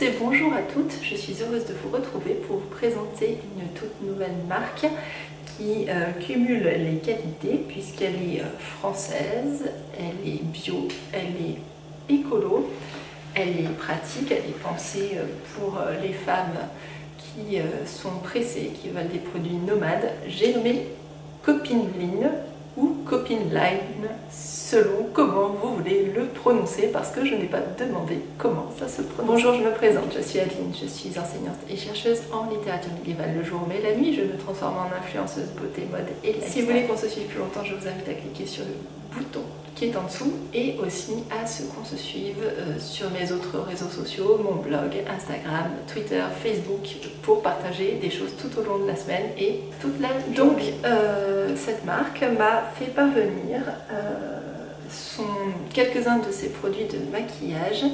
tous et bonjour à toutes, je suis heureuse de vous retrouver pour vous présenter une toute nouvelle marque qui cumule les qualités puisqu'elle est française, elle est bio, elle est écolo, elle est pratique, elle est pensée pour les femmes qui sont pressées, qui veulent des produits nomades. J'ai nommé Copine Line ou Copine Line selon comment vous voulez le prononcer parce que je n'ai pas demandé comment ça se prononce. Bonjour, je me présente, je suis Adeline, je suis enseignante et chercheuse en littérature médiévale le jour mais la nuit je me transforme en influenceuse beauté, mode et lifestyle. Si vous voulez qu'on se suive plus longtemps, je vous invite à cliquer sur le bouton qui est en dessous et aussi à ce qu'on se suive sur mes autres réseaux sociaux, mon blog, Instagram, Twitter, Facebook pour partager des choses tout au long de la semaine et toute la journée. Donc cette marque m'a fait parvenir quelques-uns de ses produits de maquillage.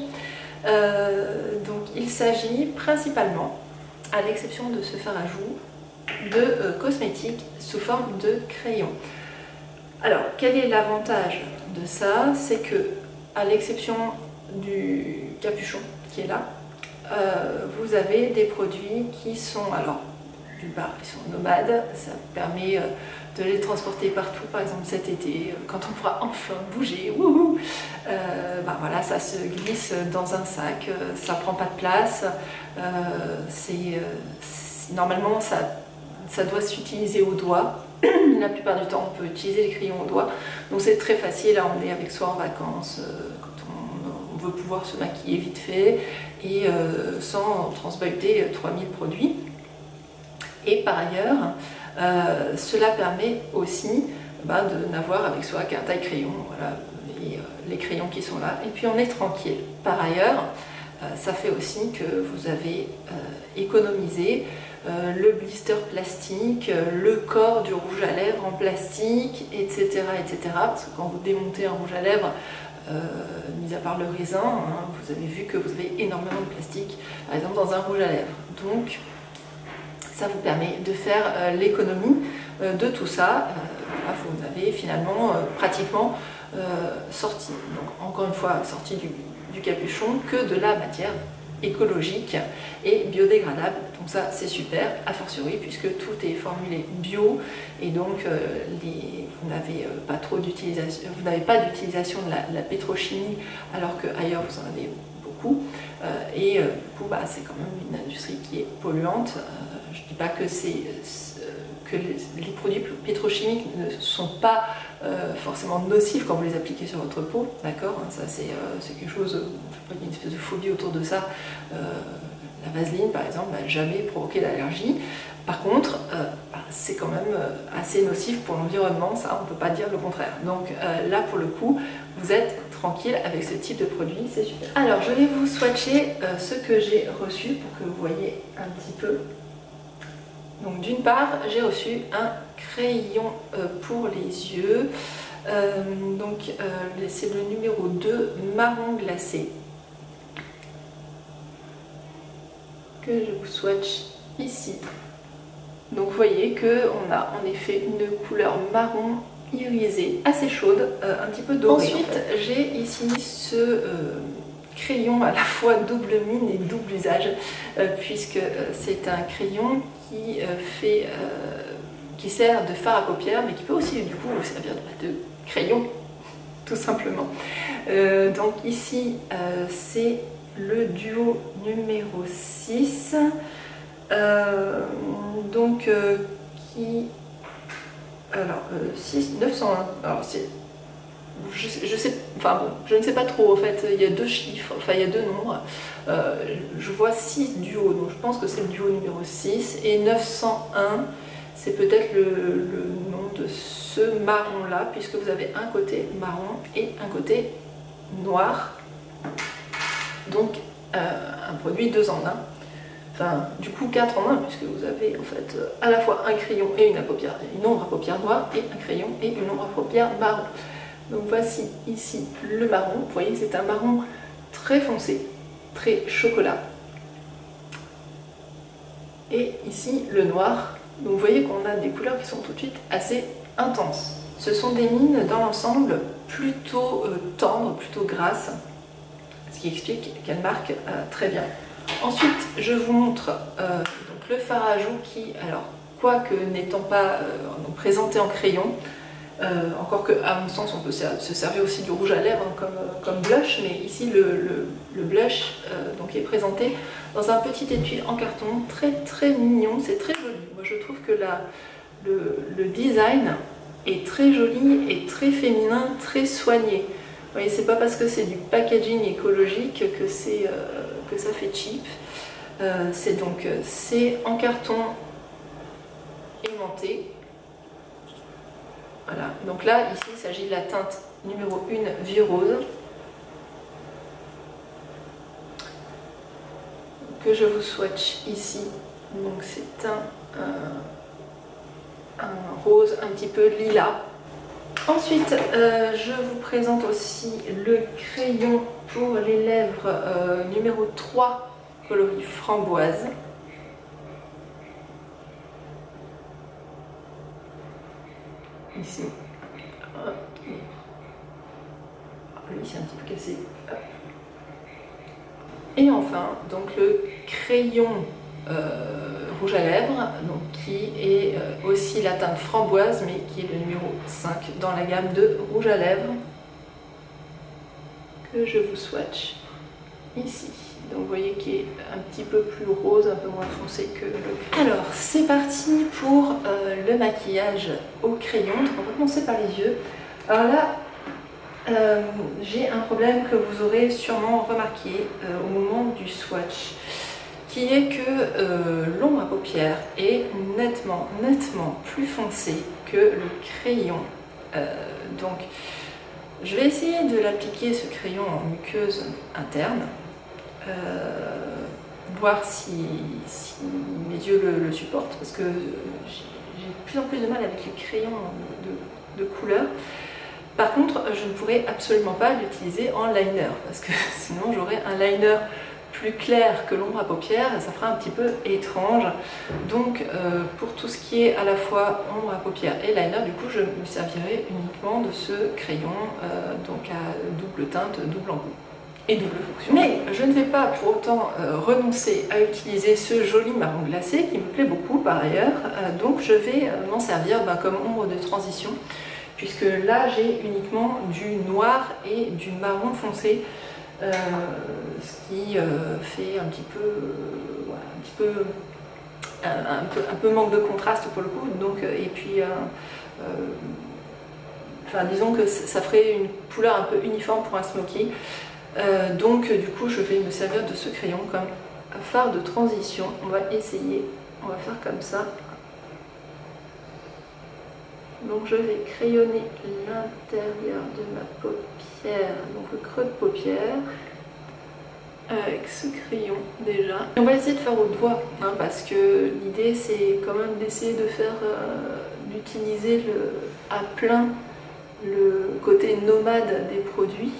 Donc il s'agit principalement, à l'exception de ce fard à joues, de cosmétiques sous forme de crayon. Alors, quel est l'avantage de ça? C'est que, à l'exception du capuchon qui est là, vous avez des produits qui sont, alors, d'une part, ils sont nomades, ça vous permet de les transporter partout, par exemple cet été, quand on pourra enfin bouger, wouhou, voilà, ça se glisse dans un sac, ça prend pas de place, normalement ça doit s'utiliser au doigt. La plupart du temps, on peut utiliser les crayons au doigt, donc c'est très facile à emmener avec soi en vacances quand on veut pouvoir se maquiller vite fait et sans transbahuter 3000 produits. Et par ailleurs, cela permet aussi de n'avoir avec soi qu'un taille crayon, voilà, et les crayons qui sont là, et puis on est tranquille. Par ailleurs, ça fait aussi que vous avez économisé le blister plastique, le corps du rouge à lèvres en plastique, etc. Parce que quand vous démontez un rouge à lèvres, mis à part le raisin, vous avez vu que vous avez énormément de plastique, par exemple dans un rouge à lèvres. Donc ça vous permet de faire l'économie de tout ça. Vous avez finalement pratiquement sorti, donc encore une fois sorti du capuchon, que de la matière écologique et biodégradable, donc ça c'est super, a fortiori puisque tout est formulé bio et donc vous n'avez pas trop d'utilisation, vous n'avez pas d'utilisation de la pétrochimie alors qu'ailleurs vous en avez beaucoup et du coup c'est quand même une industrie qui est polluante. Je ne dis pas que que les produits pétrochimiques ne sont pas forcément nocifs quand vous les appliquez sur votre peau, d'accord, ça c'est quelque chose, il y a une espèce de phobie autour de ça. La vaseline par exemple n'a jamais provoqué d'allergie, par contre c'est quand même assez nocif pour l'environnement, ça on ne peut pas dire le contraire, donc là pour le coup vous êtes tranquille avec ce type de produit, c'est super. Alors je vais vous swatcher ce que j'ai reçu pour que vous voyez un petit peu. Donc d'une part, j'ai reçu un crayon pour les yeux, c'est le numéro 2 marron glacé, que je vous swatch ici. Donc vous voyez qu'on a en effet une couleur marron irisée, assez chaude, un petit peu dorée. Ensuite, j'ai ici ce crayon à la fois double mine et double usage, puisque c'est un crayon qui sert de fard à paupières, mais qui peut aussi du coup servir de crayon, tout simplement. Donc ici, c'est le duo numéro 6, alors 901, alors c'est... je ne sais pas trop en fait, il y a deux chiffres, enfin il y a deux nombres, je vois 6 duos, donc je pense que c'est le duo numéro 6, et 901 c'est peut-être le nom de ce marron là, puisque vous avez un côté marron et un côté noir, donc un produit 2 en 1, enfin du coup 4 en 1, puisque vous avez en fait à la fois un crayon et une ombre à paupières noire, et un crayon et une ombre à paupières marron. Donc voici ici le marron, vous voyez c'est un marron très foncé, très chocolat. Et ici le noir, donc vous voyez qu'on a des couleurs qui sont tout de suite assez intenses. Ce sont des mines dans l'ensemble plutôt tendres, plutôt grasses, ce qui explique qu'elles marquent très bien. Ensuite, je vous montre donc le fard à joues qui, alors, quoique n'étant pas présenté en crayon, encore que, à mon sens, on peut se servir aussi du rouge à lèvres hein, comme blush, mais ici le blush donc est présenté dans un petit étui en carton, très très mignon, c'est très joli. Moi je trouve que le design est très joli et très féminin, très soigné. Vous voyez, c'est pas parce que c'est du packaging écologique que ça fait cheap. C'est en carton aimanté. Voilà, donc là, ici, il s'agit de la teinte numéro 1 Vie Rose, que je vous swatch ici. Donc c'est un rose un petit peu lilas. Ensuite, je vous présente aussi le crayon pour les lèvres numéro 3, coloris framboise. Ici. Lui, c'est un petit peu cassé. Et enfin, donc le crayon rouge à lèvres, donc, qui est aussi la teinte framboise, mais qui est le numéro 5 dans la gamme de rouge à lèvres, que je vous swatch ici. Donc vous voyez qu'il est un petit peu plus rose, un peu moins foncé que le crayon. Alors c'est parti pour le maquillage au crayon. Donc on va commencer par les yeux. Alors là, j'ai un problème que vous aurez sûrement remarqué au moment du swatch, qui est que l'ombre à paupières est nettement plus foncée que le crayon. Donc je vais essayer de l'appliquer ce crayon en muqueuse interne. Voir si mes yeux le supportent, parce que j'ai de plus en plus de mal avec les crayons de couleur. Par contre, je ne pourrais absolument pas l'utiliser en liner, parce que sinon j'aurais un liner plus clair que l'ombre à paupières et ça fera un petit peu étrange. Donc pour tout ce qui est à la fois ombre à paupières et liner, du coup je me servirai uniquement de ce crayon donc à double teinte, double embout et double fonction. Mais je ne vais pas pour autant renoncer à utiliser ce joli marron glacé qui me plaît beaucoup par ailleurs, donc je vais m'en servir comme ombre de transition, puisque là j'ai uniquement du noir et du marron foncé, ce qui fait un peu manque de contraste pour le coup, donc, et puis enfin, disons que ça ferait une couleur un peu uniforme pour un smoky. Donc du coup je vais me servir de ce crayon comme fard de transition. On va essayer, on va faire comme ça. Donc je vais crayonner l'intérieur de ma paupière, donc le creux de paupière, avec ce crayon déjà. On va essayer de faire au doigt, hein, parce que l'idée c'est quand même d'essayer de faire, d'utiliser à plein le côté nomade des produits.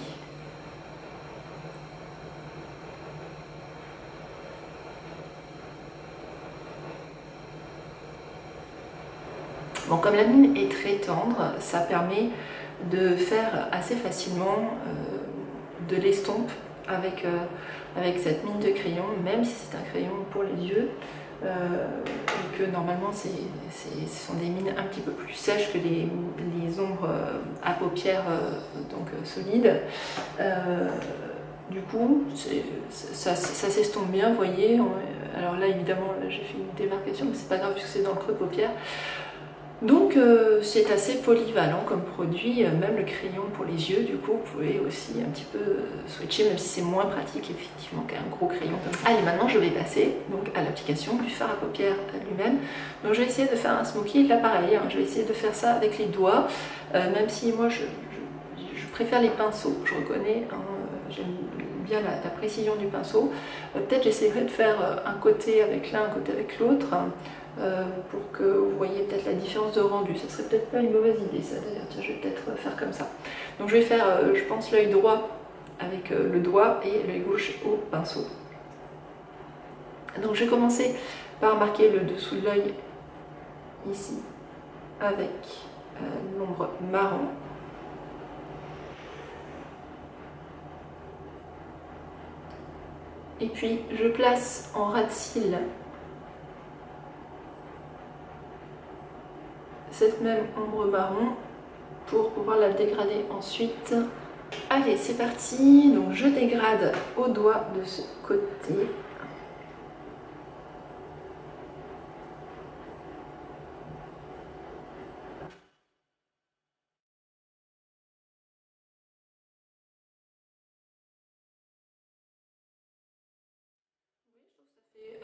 Bon, comme la mine est très tendre, ça permet de faire assez facilement de l'estompe avec cette mine de crayon, même si c'est un crayon pour les yeux, et que normalement ce sont des mines un petit peu plus sèches que les ombres à paupières solides. Du coup, ça s'estompe bien, vous voyez. Alors là, évidemment, j'ai fait une démarcation, mais c'est pas grave puisque c'est dans le creux de paupière. Donc c'est assez polyvalent comme produit, même le crayon pour les yeux, du coup vous pouvez aussi un petit peu switcher, même si c'est moins pratique effectivement qu'un gros crayon comme ça. Allez, maintenant je vais passer donc à l'application du fard à paupières lui-même. Donc je vais essayer de faire un smoky, là pareil, hein, je vais essayer de faire ça avec les doigts, même si moi je préfère les pinceaux, je reconnais, hein, j'aime bien la précision du pinceau. Peut-être j'essaierai de faire un côté avec l'un, un côté avec l'autre, pour que vous voyez peut-être la différence de rendu. Ça serait peut-être pas une mauvaise idée ça d'ailleurs, tiens, je vais peut-être faire comme ça. Donc je vais faire, je pense, l'œil droit avec le doigt et l'œil gauche au pinceau. Donc je vais commencer par marquer le dessous de l'œil ici avec l'ombre marron. Et puis je place en ras de cils cette même ombre marron pour pouvoir la dégrader ensuite. Allez, c'est parti. Donc je dégrade au doigt de ce côté.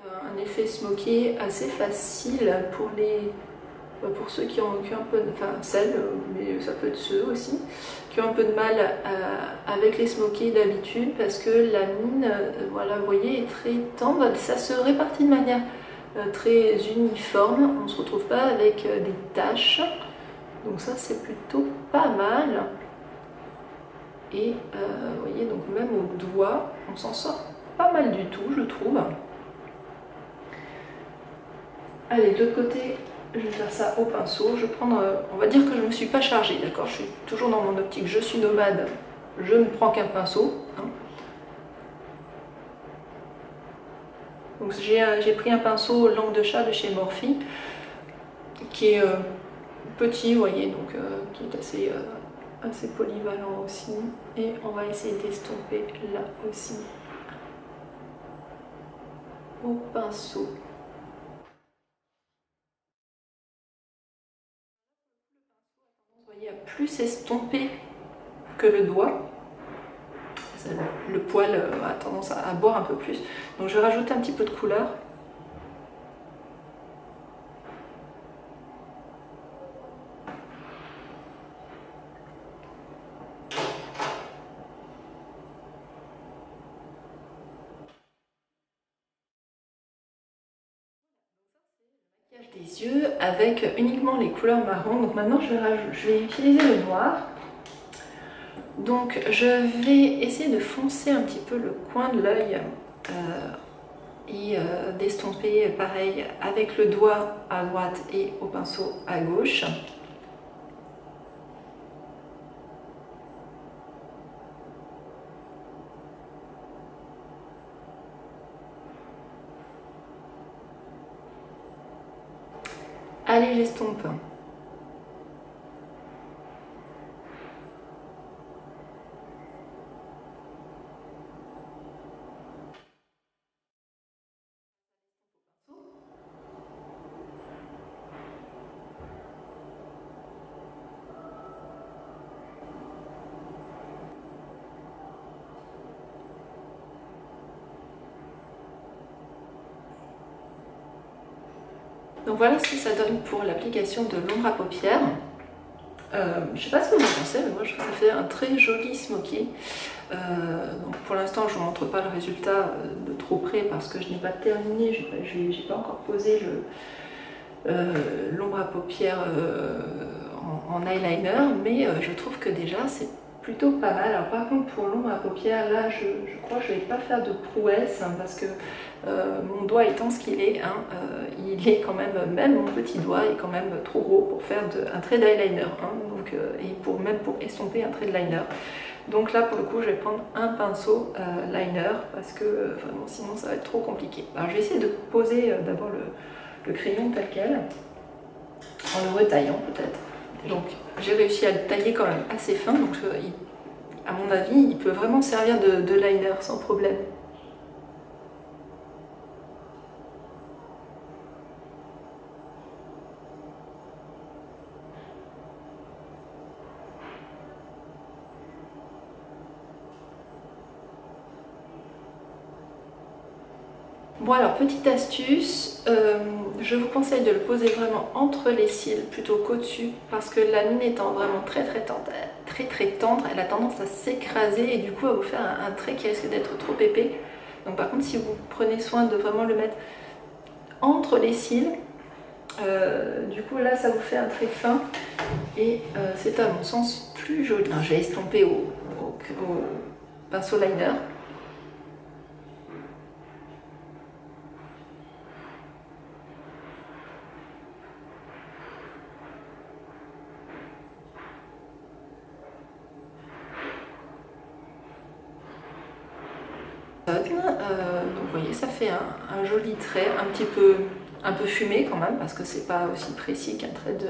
Un effet smoky assez facile pour ceux qui ont un peu, enfin celles, mais ça peut être ceux aussi, qui ont un peu de mal avec les smokies d'habitude parce que la mine, voilà, vous voyez, est très tendre, ça se répartit de manière très uniforme, on ne se retrouve pas avec des taches, donc ça c'est plutôt pas mal. Et vous voyez, donc même au doigt, on s'en sort pas mal du tout, je trouve. Allez, de l'autre côté, je vais faire ça au pinceau. Je vais prendre, on va dire que je ne me suis pas chargée, d'accord? Je suis toujours dans mon optique, je suis nomade, je ne prends qu'un pinceau. Hein. Donc j'ai pris un pinceau langue de chat de chez Morphe, qui est petit, vous voyez, donc qui est assez polyvalent aussi. Et on va essayer d'estomper là aussi au pinceau. Vous voyez, à plus estomper que le doigt. Le poil a tendance à boire un peu plus. Donc je vais rajouter un petit peu de couleur. Des yeux avec uniquement les couleurs marron. Donc maintenant je vais utiliser le noir. Donc je vais essayer de foncer un petit peu le coin de l'œil et d'estomper pareil avec le doigt à droite et au pinceau à gauche. Allez, j'estompe. Donc voilà ce que ça donne pour l'application de l'ombre à paupières. Je ne sais pas ce que vous en pensez, mais moi je trouve que ça fait un très joli smoky. Donc pour l'instant je ne vous montre pas le résultat de trop près parce que je n'ai pas terminé, je n'ai pas encore posé l'ombre à paupières en eyeliner, mais je trouve que déjà c'est plutôt pas mal. Alors par contre pour l'ombre à paupières, là je crois que je ne vais pas faire de prouesse hein, parce que mon doigt étant ce qu'il est, hein, il est quand même mon petit doigt est quand même trop gros pour faire un trait d'eyeliner, hein, donc, et même pour estomper un trait de liner. Donc là pour le coup je vais prendre un pinceau liner parce que vraiment sinon ça va être trop compliqué. Alors je vais essayer de poser d'abord le crayon tel quel, en le retaillant peut-être. Donc j'ai réussi à le tailler quand même assez fin, donc à mon avis il peut vraiment servir de liner sans problème. Bon alors petite astuce, je vous conseille de le poser vraiment entre les cils plutôt qu'au-dessus parce que la mine étant vraiment très tendre, elle a tendance à s'écraser et du coup à vous faire un trait qui risque d'être trop épais. Donc par contre si vous prenez soin de vraiment le mettre entre les cils, du coup là ça vous fait un trait fin et c'est à mon sens plus joli. Alors, je vais estomper au pinceau liner. voyez, ça fait un joli trait, un peu fumé quand même, parce que c'est pas aussi précis qu'un trait de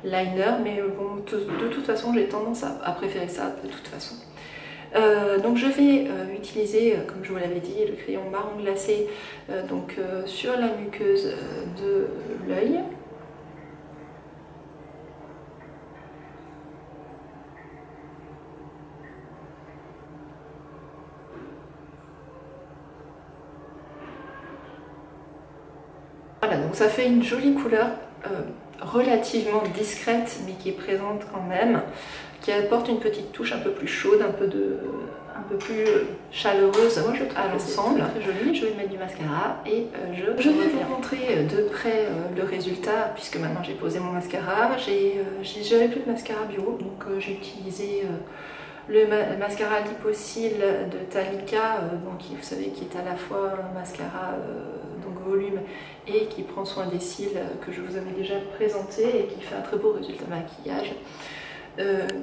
liner, mais bon, de toute façon, j'ai tendance à préférer ça de toute façon. Donc je vais utiliser, comme je vous l'avais dit, le crayon marron glacé sur la muqueuse de l'œil. Voilà, donc ça fait une jolie couleur relativement discrète, mais qui est présente quand même, qui apporte une petite touche un peu plus chaude, un peu plus chaleureuse. Moi je trouve à l'ensemble très joli. Je vais mettre du mascara et je vais vous montrer de près le résultat, puisque maintenant j'ai posé mon mascara. J'avais plus de mascara bio, donc j'ai utilisé le mascara Lipo-Cils de Talika, vous savez, qui est à la fois un mascara volume et qui prend soin des cils, que je vous avais déjà présenté et qui fait un très beau résultat maquillage.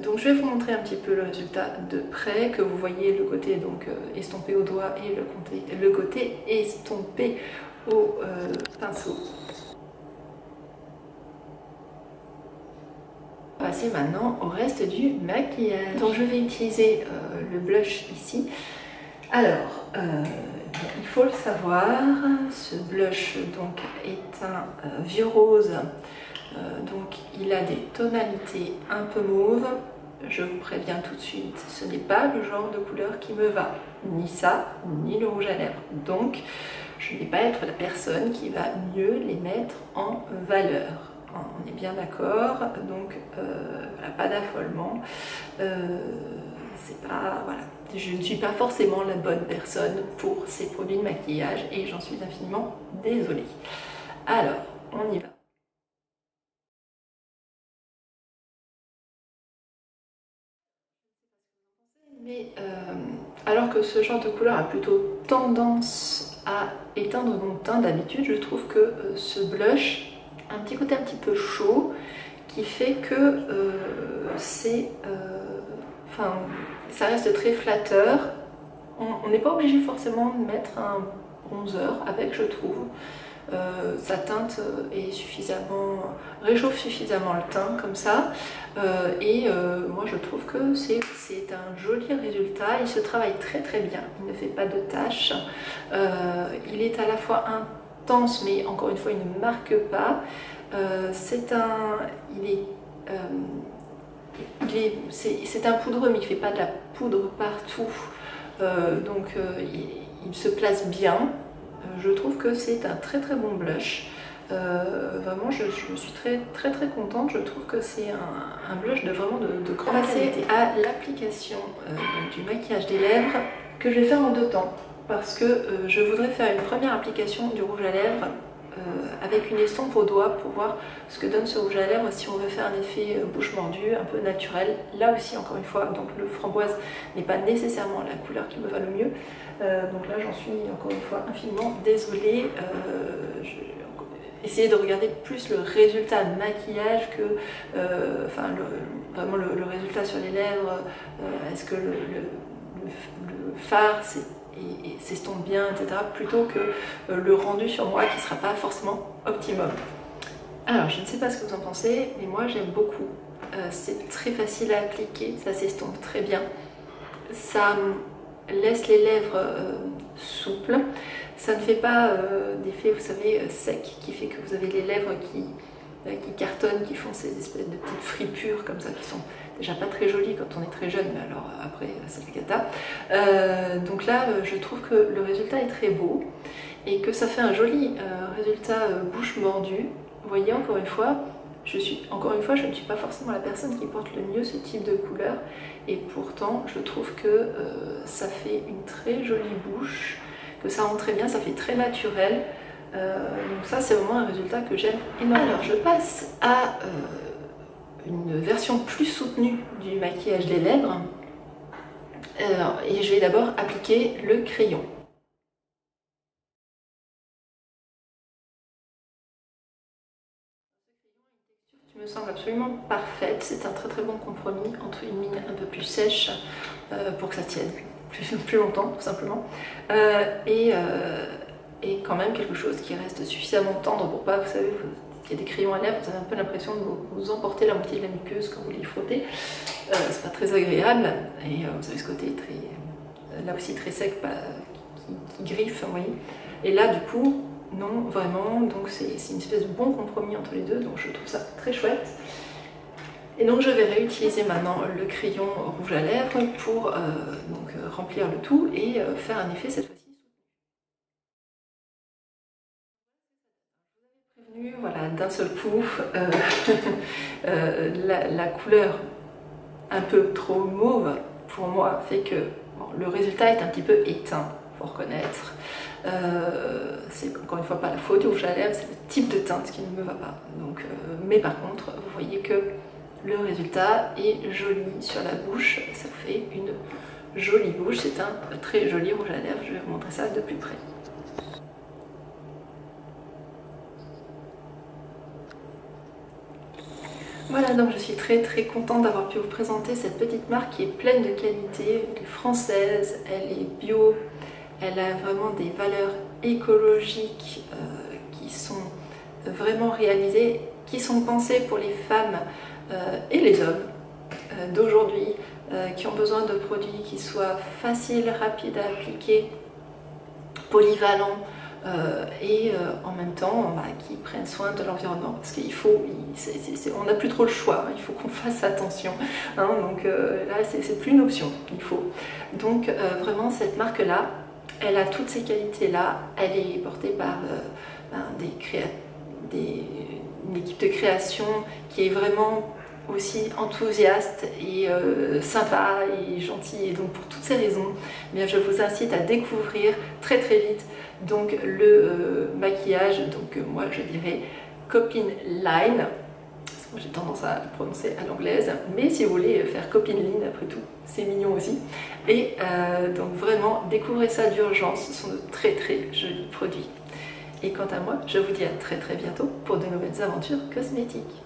Donc je vais vous montrer un petit peu le résultat de près, que vous voyez le côté estompé au doigt et le côté estompé au pinceau. On va passer maintenant au reste du maquillage. Donc je vais utiliser le blush ici. Alors, il faut le savoir, ce blush est un vieux rose. Donc il a des tonalités un peu mauve. Je vous préviens tout de suite, ce n'est pas le genre de couleur qui me va, ni ça, ni le rouge à lèvres. Donc je ne vais pas être la personne qui va mieux les mettre en valeur. On est bien d'accord, donc voilà, pas d'affolement. C'est pas, voilà, je ne suis pas forcément la bonne personne pour ces produits de maquillage et j'en suis infiniment désolée. Alors, on y va. Mais alors que ce genre de couleur a plutôt tendance à éteindre mon teint d'habitude, je trouve que ce blush a un petit côté un petit peu chaud qui fait que ça reste très flatteur. On n'est pas obligé forcément de mettre un bronzer avec, je trouve. Sa teinte réchauffe suffisamment le teint comme ça, moi je trouve que c'est un joli résultat. Il se travaille très très bien, il ne fait pas de taches, il est à la fois intense mais encore une fois il ne marque pas. C'est un poudreux mais il ne fait pas de la poudre partout, il se place bien. Je trouve que c'est un très très bon blush. Vraiment, je suis très contente. Je trouve que c'est un blush vraiment de grande qualité. À l'application du maquillage des lèvres, que je vais faire en deux temps. Parce que je voudrais faire une première application du rouge à lèvres avec une estompe au doigt pour voir ce que donne ce rouge à lèvres si on veut faire un effet bouche mordue un peu naturel. Là aussi, encore une fois, donc le framboise n'est pas nécessairement la couleur qui me va le mieux. Donc là, j'en suis encore une fois infiniment désolée. Essayez de regarder plus le résultat de maquillage que vraiment le résultat sur les lèvres. Est-ce que le fard s'estompe bien, etc. plutôt que le rendu sur moi qui ne sera pas forcément optimum. Alors, je ne sais pas ce que vous en pensez, mais moi j'aime beaucoup. C'est très facile à appliquer, ça s'estompe très bien. Ça laisse les lèvres souples. Ça ne fait pas d'effet, vous savez, sec, qui fait que vous avez les lèvres qui cartonnent, qui font ces espèces de petites fripures comme ça, qui sont déjà pas très jolies quand on est très jeune, mais alors après c'est la cata. Donc là, je trouve que le résultat est très beau et que ça fait un joli résultat bouche mordue. Vous voyez, encore une fois, je ne suis pas forcément la personne qui porte le mieux ce type de couleur, et pourtant je trouve que ça fait une très jolie bouche, que ça rend très bien, ça fait très naturel. Donc ça, c'est vraiment un résultat que j'aime énormément. Alors je passe à une version plus soutenue du maquillage des lèvres, et je vais d'abord appliquer le crayon. Qui me semble absolument parfaite. C'est un très très bon compromis entre une mine un peu plus sèche pour que ça tienne plus longtemps tout simplement, et et quand même quelque chose qui reste suffisamment tendre pour pas, vous savez, il y a des crayons à lèvres, vous avez un peu l'impression de vous emporter la moitié de la muqueuse quand vous les frottez. C'est pas très agréable, et vous avez ce côté très, là aussi très sec, qui griffe, vous voyez. Et là, du coup, non, vraiment, donc c'est une espèce de bon compromis entre les deux, donc je trouve ça très chouette. Et donc je vais réutiliser maintenant le crayon rouge à lèvres pour remplir le tout et faire un effet cette fois-ci. Voilà, d'un seul coup, la couleur un peu trop mauve pour moi fait que bon, le résultat est un petit peu éteint, il faut reconnaître. C'est encore une fois pas la faute du rouge à lèvres, c'est le type de teinte qui ne me va pas. Donc, mais par contre, vous voyez que le résultat est joli sur la bouche, ça fait une jolie bouche, c'est un très joli rouge à lèvres, je vais vous montrer ça de plus près. Voilà, donc je suis très contente d'avoir pu vous présenter cette petite marque qui est pleine de qualité, elle est française, elle est bio, elle a vraiment des valeurs écologiques qui sont vraiment réalisées, qui sont pensées pour les femmes et les hommes d'aujourd'hui, qui ont besoin de produits qui soient faciles, rapides à appliquer, polyvalents, en même temps qui prennent soin de l'environnement, parce qu'il faut, on n'a plus trop le choix, il faut qu'on fasse attention, hein, donc là c'est plus une option, il faut. Donc vraiment cette marque là, elle a toutes ces qualités là, elle est portée par une équipe de création qui est vraiment aussi enthousiaste et sympa et gentil, et donc pour toutes ces raisons, eh bien, je vous incite à découvrir très vite donc le maquillage, donc moi je dirais Copine Line, moi j'ai tendance à le prononcer à l'anglaise, mais si vous voulez faire Copine Line après tout, c'est mignon aussi, et donc vraiment découvrez ça d'urgence, ce sont de très jolis produits. Et quant à moi, je vous dis à très bientôt pour de nouvelles aventures cosmétiques.